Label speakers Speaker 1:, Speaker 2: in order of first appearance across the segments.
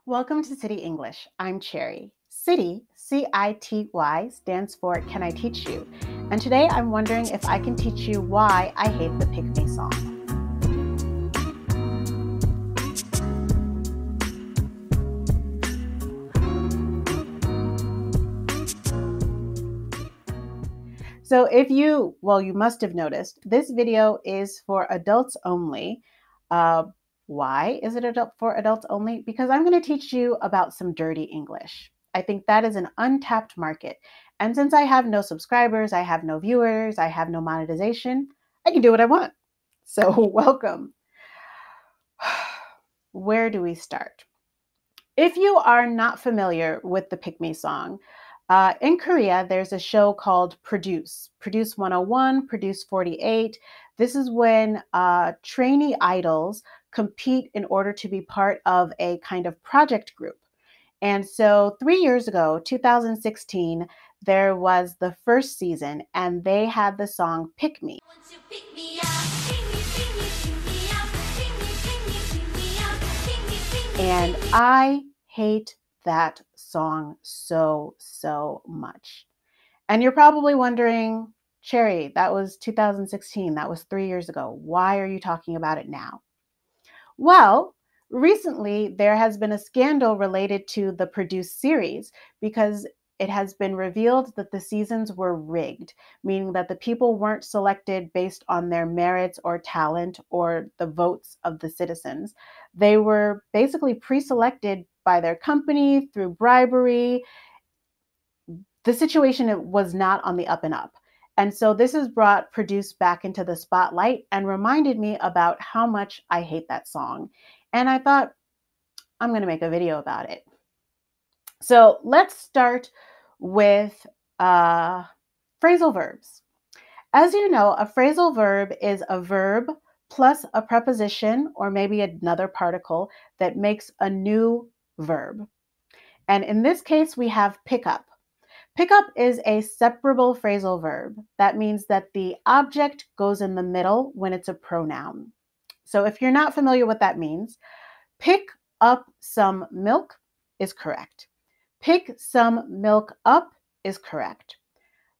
Speaker 1: Welcome to City English. I'm Cherry. City, C-I.T.Y, stands for Can I Teach You? And today I'm wondering if I can teach you why I hate the Pick Me song. So you must have noticed this video is for adults only. Why is it for adults only? Because I'm going to teach you about some dirty English. I think that is an untapped market. And since I have no subscribers, I have no viewers, I have no monetization, I can do what I want. So welcome. Where do we start? If you are not familiar with the Pick Me song, in Korea, there's a show called Produce 101, Produce 48. This is when trainee idols compete in order to be part of a kind of project group. And so 3 years ago, 2016, there was the first season, and they had the song Pick Me. And I hate that song so much. And you're probably wondering, Cherry, that was 2016. That was 3 years ago. Why are you talking about it now? Well, recently there has been a scandal related to the Produce series because it has been revealed that the seasons were rigged, meaning that the people weren't selected based on their merits or talent or the votes of the citizens. They were basically pre-selected by their company through bribery. The situation was not on the up and up. And so this has brought Produce back into the spotlight and reminded me about how much I hate that song. And I thought, I'm going to make a video about it. So let's start with phrasal verbs. As you know, a phrasal verb is a verb plus a preposition or maybe another particle that makes a new verb. And in this case, we have pick up. Pick up is a separable phrasal verb. That means that the object goes in the middle when it's a pronoun. So if you're not familiar what that means, pick up some milk is correct. Pick some milk up is correct.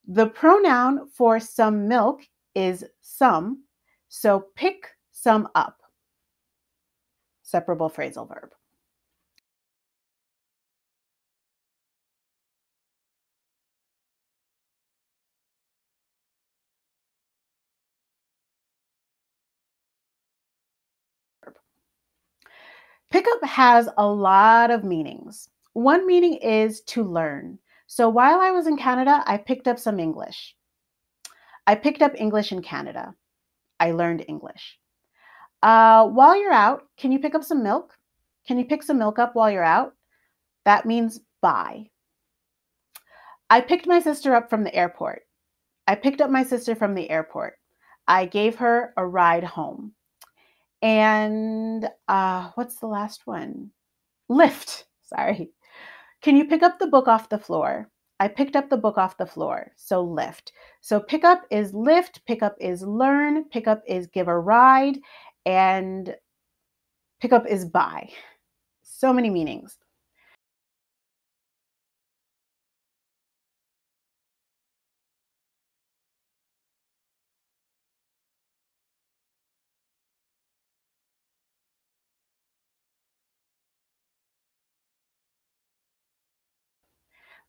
Speaker 1: The pronoun for some milk is some, so pick some up. Separable phrasal verb. Pick up has a lot of meanings. One meaning is to learn. So while I was in Canada, I picked up some English. I picked up English in Canada. I learned English. While you're out, can you pick up some milk? Can you pick some milk up while you're out? That means buy. I picked my sister up from the airport. I picked up my sister from the airport. I gave her a ride home. And what's the last one? Lift. Sorry. Can you pick up the book off the floor? I picked up the book off the floor. So lift. So pick up is lift, pick up is learn, pick up is give a ride, and pick up is buy. So many meanings.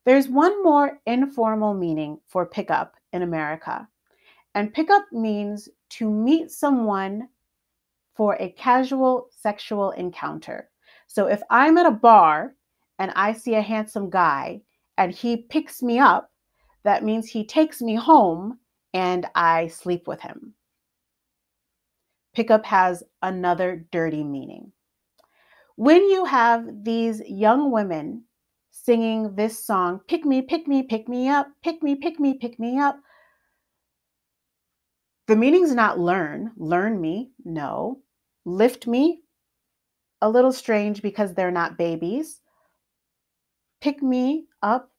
Speaker 1: There's one more informal meaning for pick up in America. And pick up means to meet someone for a casual sexual encounter. So if I'm at a bar and I see a handsome guy and he picks me up, that means he takes me home and I sleep with him. Pick up has another dirty meaning. When you have these young women singing this song, pick me, pick me, pick me up, pick me, pick me, pick me up, the meaning's not learn me, no. Lift me, a little strange because they're not babies. Pick me up,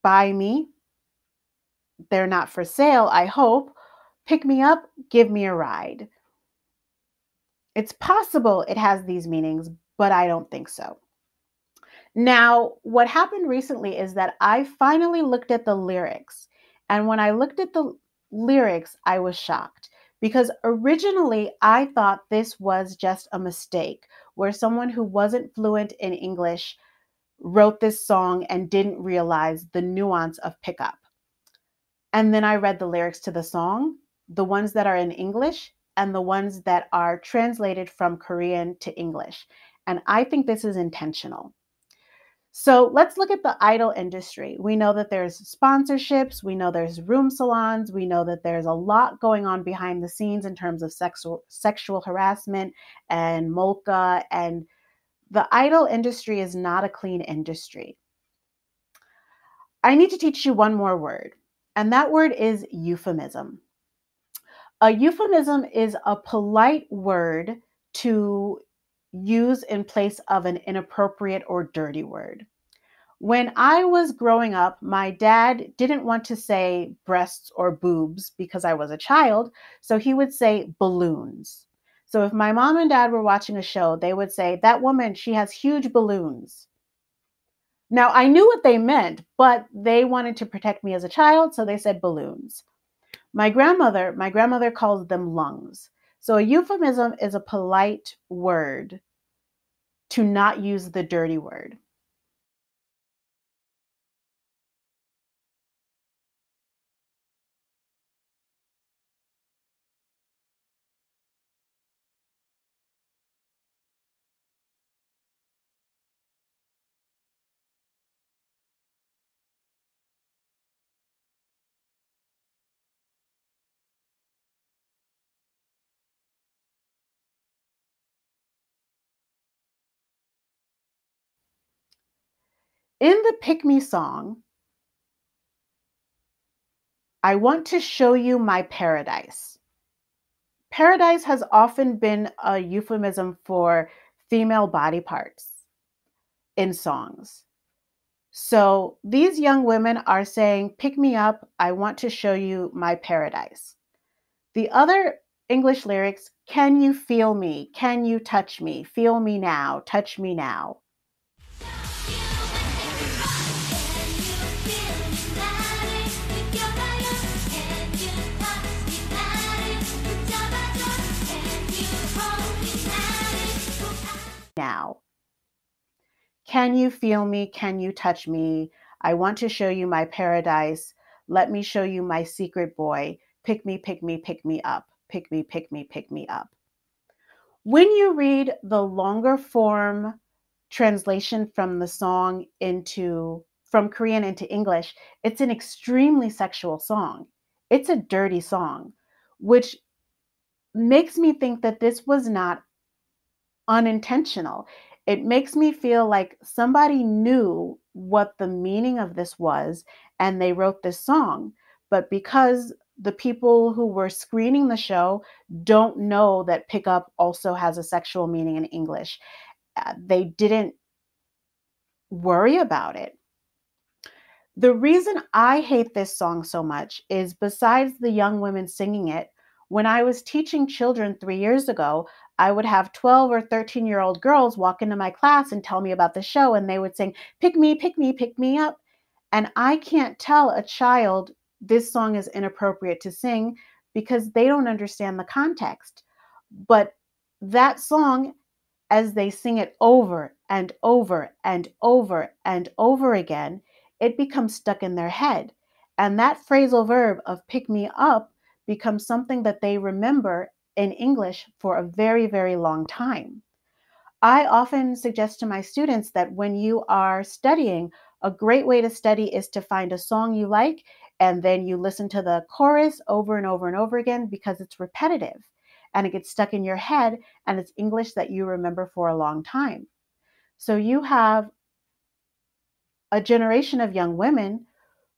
Speaker 1: buy me, they're not for sale, I hope. Pick me up, give me a ride. It's possible it has these meanings, but I don't think so. Now, what happened recently is that I finally looked at the lyrics. And when I looked at the lyrics, I was shocked because originally I thought this was just a mistake where someone who wasn't fluent in English wrote this song and didn't realize the nuance of pickup. And then I read the lyrics to the song, the ones that are in English and the ones that are translated from Korean to English. And I think this is intentional. So let's look at the idol industry. We know that there's sponsorships, we know there's room salons, we know that there's a lot going on behind the scenes in terms of sexual harassment and molka, and the idol industry is not a clean industry. I need to teach you one more word, and that word is euphemism. A euphemism is a polite word to use in place of an inappropriate or dirty word. When I was growing up, my dad didn't want to say breasts or boobs because I was a child, so he would say balloons. So if my mom and dad were watching a show, they would say, "That woman, she has huge balloons." Now, I knew what they meant, but they wanted to protect me as a child, so they said balloons. My grandmother calls them lungs. So a euphemism is a polite word to not use the dirty word. In the Pick Me song, I want to show you my paradise. Paradise has often been a euphemism for female body parts in songs. So these young women are saying, "Pick me up, I want to show you my paradise." The other English lyrics, "Can you feel me? Can you touch me? Feel me now, touch me now." Now. Can you feel me? Can you touch me? I want to show you my paradise. Let me show you my secret boy. Pick me, pick me, pick me up. Pick me, pick me, pick me up. When you read the longer form translation from the song from Korean into English, it's an extremely sexual song. It's a dirty song, which makes me think that this was not unintentional. It makes me feel like somebody knew what the meaning of this was and they wrote this song. But because the people who were screening the show don't know that pickup also has a sexual meaning in English, they didn't worry about it. The reason I hate this song so much is besides the young women singing it, when I was teaching children 3 years ago, I would have 12 or 13-year-old girls walk into my class and tell me about the show, and they would sing, "Pick me, pick me, pick me up." And I can't tell a child this song is inappropriate to sing because they don't understand the context. But that song, as they sing it over and over and over and over again, it becomes stuck in their head. And that phrasal verb of pick me up becomes something that they remember in English for a very, very long time. I often suggest to my students that when you are studying, a great way to study is to find a song you like and then you listen to the chorus over and over and over again because it's repetitive and it gets stuck in your head and it's English that you remember for a long time. So you have a generation of young women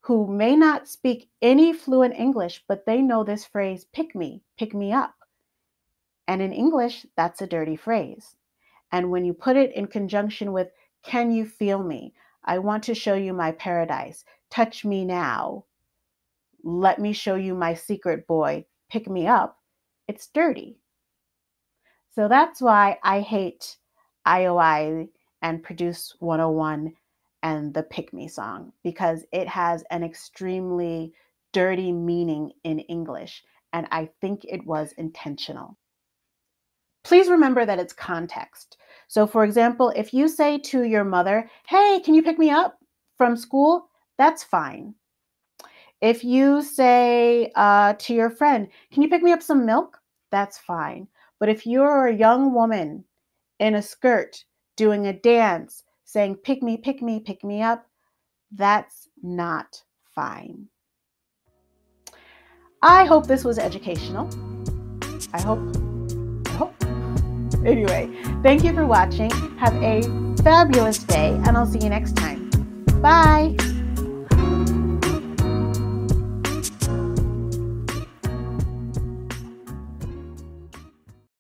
Speaker 1: who may not speak any fluent English, but they know this phrase, pick me up. And in English, that's a dirty phrase. And when you put it in conjunction with, "Can you feel me? I want to show you my paradise. Touch me now. Let me show you my secret boy. Pick me up," it's dirty. So that's why I hate i.o.i and Produce 101 and the Pick Me song, because it has an extremely dirty meaning in English, and I think it was intentional. Please remember that it's context. So for example, if you say to your mother, "Hey, can you pick me up from school?" That's fine. If you say to your friend, "Can you pick me up some milk?" That's fine. But if you're a young woman in a skirt doing a dance saying, "Pick me, pick me up," that's not fine. I hope this was educational. I hope. Anyway, thank you for watching. Have a fabulous day, and I'll see you next time. Bye.